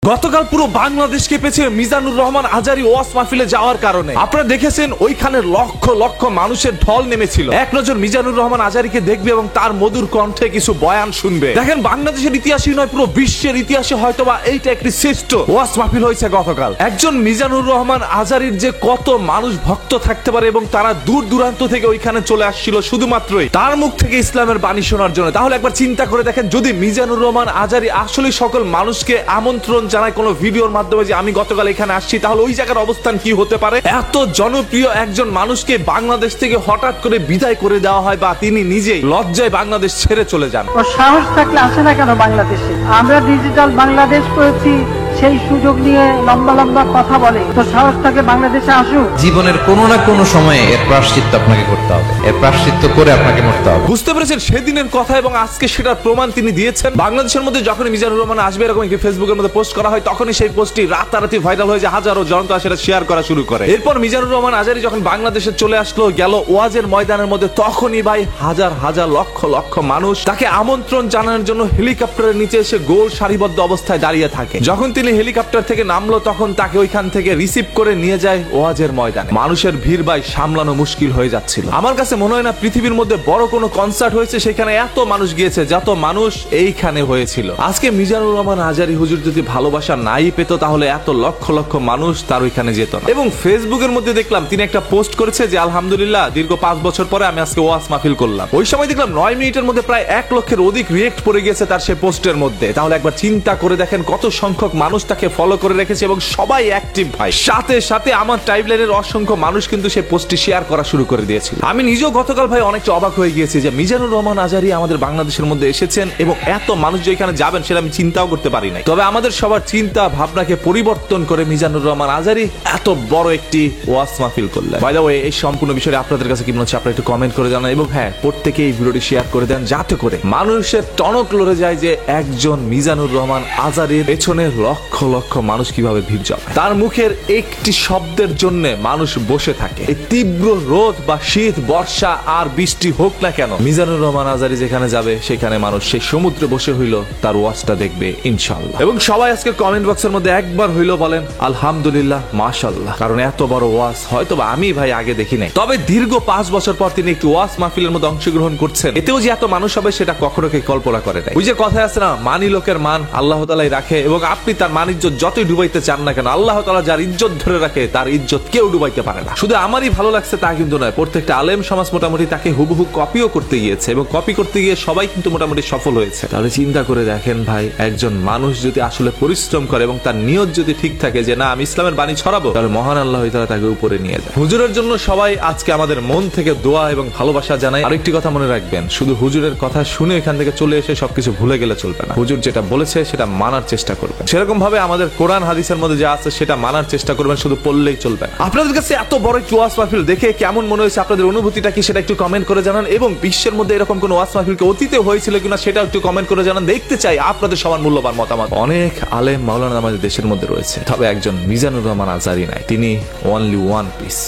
গতকাল পুরো বাংলাদেশ কেঁপেছে মিজানুর রহমান আজারি ওয়াজ মাহফিলে যাওয়ার কারণে। আপনারা দেখেছেন ওইখানে লক্ষ লক্ষ মানুষের ঢল নেমেছিল এক নজর মিজানুর রহমান আজারিকে দেখবে এবং তার মধুর কণ্ঠে কিছু বয়ান শুনবে। দেখেন, বাংলাদেশের ইতিহাসই নয় পুরো বিশ্বের ইতিহাসে হয়তোবা এইটা একটি শ্রেষ্ঠ ওয়াজ মাহফিল হয়েছে গতকাল। একজন মিজানুর রহমান আজারির যে কত মানুষ ভক্ত থাকতে পারে এবং তারা দূর দূরান্ত থেকে ওইখানে চলে আসছিল শুধুমাত্রই তার মুখ থেকে ইসলামের বাণী শোনার জন্য। তাহলে একবার চিন্তা করে দেখেন, যদি মিজানুর রহমান আজারি আসলে সকল মানুষকে আমন্ত্রণ জানায় কোন ভিডিওর মাধ্যমে যে আমি গতকাল এখানে আসছি, তাহলে ওই জায়গার অবস্থান কি হতে পারে? এত জনপ্রিয় একজন মানুষকে বাংলাদেশ থেকে হঠাৎ করে বিদায় করে দেওয়া হয় বা তিনি নিজেই লজ্জায় বাংলাদেশ ছেড়ে চলে যান। সাহস থাকলে আসে না কেন বাংলাদেশে? আমরা ডিজিটাল বাংলাদেশ করেছি, সেই সুযোগ নিয়ে লম্বা লম্বা কথা বলে, তো সাহস থাকে বাংলাদেশে আসুক। জীবনের কোনো না কোনো সময়ে এর প্রায়শ্চিত্ত আপনাকে করতে হবে, এর প্রায়শ্চিত্ত করে আপনাকে মরতে হবে। বুঝতে পেরেছেন সেদিনের কথা এবং আজকে সেটার প্রমাণ তিনি দিয়েছেন। বাংলাদেশের মধ্যে যখন মিজানুর রহমান আসবে এরকম একটি ফেসবুকের মধ্যে পোস্ট করা হয়, তখনই সেই পোস্টটি রাতারাতি ভাইরাল হয়ে যায়, হাজারো জনতা সেটা শেয়ার করা শুরু করে। এরপর মিজানুর রহমান আজারি যখন বাংলাদেশে চলে আসলো, গেল ওয়াজের ময়দানের মধ্যে, তখনই ভাই হাজার হাজার লক্ষ লক্ষ মানুষ তাকে আমন্ত্রণ জানানোর জন্য হেলিকপ্টারের নিচে এসে গোল সারিবদ্ধ অবস্থায় দাঁড়িয়ে থাকে। যখন তিনি হেলিকপ্টার থেকে নামলো, তখন তাকে ওইখান থেকে রিসিভ করে নিয়ে যায় ওয়াজের ময়দানে। মানুষের ভিড় ভাই সামলানো মুশকিল হয়ে যাচ্ছিল। আমার কাছে মনে হয় না পৃথিবীর মধ্যে বড় কোনো কনসার্ট হয়েছে সেখানে এত মানুষ গিয়েছে যত মানুষ এইখানে হয়েছিল। আজকে মিজানুর রহমান আজারি হুজুর যদি ভালোবাসা নাই পেত, তাহলে এত লক্ষ লক্ষ মানুষ তার ওইখানে যেত না। এবং ফেসবুকের মধ্যে দেখলাম তিনি একটা পোস্ট করেছে যে আলহামদুলিল্লাহ দীর্ঘ 5 বছর পরে আমি আজকে ওয়াজ মাহফিল করলাম। ওই সময় দেখলাম 9 মিনিটের মধ্যে প্রায় 1 লক্ষের অধিক রিয়েক্ট পড়ে গিয়েছে তার সেই পোস্টের মধ্যে। তাহলে একবার চিন্তা করে দেখেন কত সংখ্যক মানুষ তাকে ফলো করে রেখেছে এবং সবাই অ্যাক্টিভ ভাই। সাথে সাথে আমার টাইমলাইনের অসংখ্য মানুষ কিন্তু সেই পোস্টটি শেয়ার করা শুরু করে দিয়েছিল। আমি নিজেও গতকাল ভাই অনেকটা অবাক হয়ে গিয়েছি যে মিজানুর রহমান আজারি আমাদের বাংলাদেশের মধ্যে এসেছেন এবং এত মানুষ যে এখানে যাবেন সেটা আমি চিন্তাও করতে পারি নাই। তবে আমাদের সবার চিন্তা ভাবনাকে পরিবর্তন করে মিজানুর রহমান আজারি এত বড় একটি ওয়াজ মাহফিল করলেন। বাই দ্য ওয়ে, এই সম্পূর্ণ বিষয়ে আপনাদের কাছে কি মনে হচ্ছে আপনারা একটু কমেন্ট করে জানান এবং হ্যাঁ, প্রত্যেকে এই ভিডিওটি শেয়ার করে দেন যাতে করে মানুষের টনক লড়ে যায় যে একজন মিজানুর রহমান আজারির পেছনে লক্ষ লক্ষ মানুষ কিভাবে ভিড় জমায়। তার মুখের একটি শব্দের জন্য মানুষ বসে থাকে। এই তীব্র রোদ বা শীত, বর্ষা আর বৃষ্টি হোক না কেন, মিজানুর রহমান আজারি যেখানে যাবে সেখানে মানুষ সেই সমুদ্রে বসে হইলো তার ওয়াজটা দেখবে ইনশাআল্লাহ। এবং সবাই আজকে কমেন্ট বক্সের মধ্যে একবার হইলো বলেন আলহামদুলিল্লাহ, মাশাআল্লাহ। কারণ এত বড় ওয়াজ হয়তো বা আমি ভাই আগে দেখি নাই। তবে দীর্ঘ 5 বছর পর তিনি একটি ওয়াজ মাহফিলের মধ্যে অংশগ্রহণ করছেন, এতেও যে এত মানুষ হবে সেটা কখনো কেউ কল্পনা করে নাই। ওই যে কথা আছে না, মানি লোকের মান আল্লাহ তাআলাই রাখে এবং আপনি তার মান ইজ্জত যতই ডুবাইতে চান না কেন, আল্লাহ তাআলা যার ইজ্জত ধরে রাখে তার ইজ্জত কেউ ডুবাইতে পারে না। শুধু আমারই ভালো লাগছে তা কিন্তু নয়, প্রত্যেকটা আলেম সমাজ মোটামুটি তাকে হুবহু কপিও করতে গিয়েছে এবং কপি করতে গিয়ে সবাই কিন্তু মোটামুটি সফল হয়েছে। তাহলে চিন্তা করে দেখেন ভাই, একজন মানুষ যদি আসলে পরিশ্রম করে এবং তার নিয়ত যদি ঠিক থাকে যে না আমি ইসলামের বাণী ছড়াবো, তাহলে মহান আল্লাহ তাআলা তাকে উপরে নিয়ে যায়। হুজুরের জন্য সবাই আজকে আমাদের মন থেকে দোয়া এবং ভালোবাসা জানাই। আরেকটি কথা মনে রাখবেন, শুধু হুজুরের কথা শুনে এখান থেকে চলে এসে সবকিছু ভুলে গেলে চলবে না। হুজুর যেটা বলেছে সেটা মানার চেষ্টা করবেন। সেরকম ভাবে আমাদের কোরআন হাদিসের মধ্যে যা আছে সেটা মানার চেষ্টা করবেন, শুধু পড়লেই চলবে না। আপনাদের কাছে এত বড় একটি ওয়াজ মাহফিল দেখে কেমন মনে হয়েছে, আপনাদের অনুভূতিটা কি সেটা একটু কমেন্ট করে জানান। এবং বিশ্বের মধ্যে এরকম কোন ওয়াজ মাহফিল কি অতীতে হয়েছিল কিনা সেটা একটু কমেন্ট করে জানান। দেখতে চাই আপনাদের সবার মূল্যবান মতামত। অনেক আলেম মাওলানা আমাদের দেশের মধ্যে রয়েছে, তবে একজন মিজানুর রহমান আজারি নাই, তিনি অনলি ওয়ান পিস।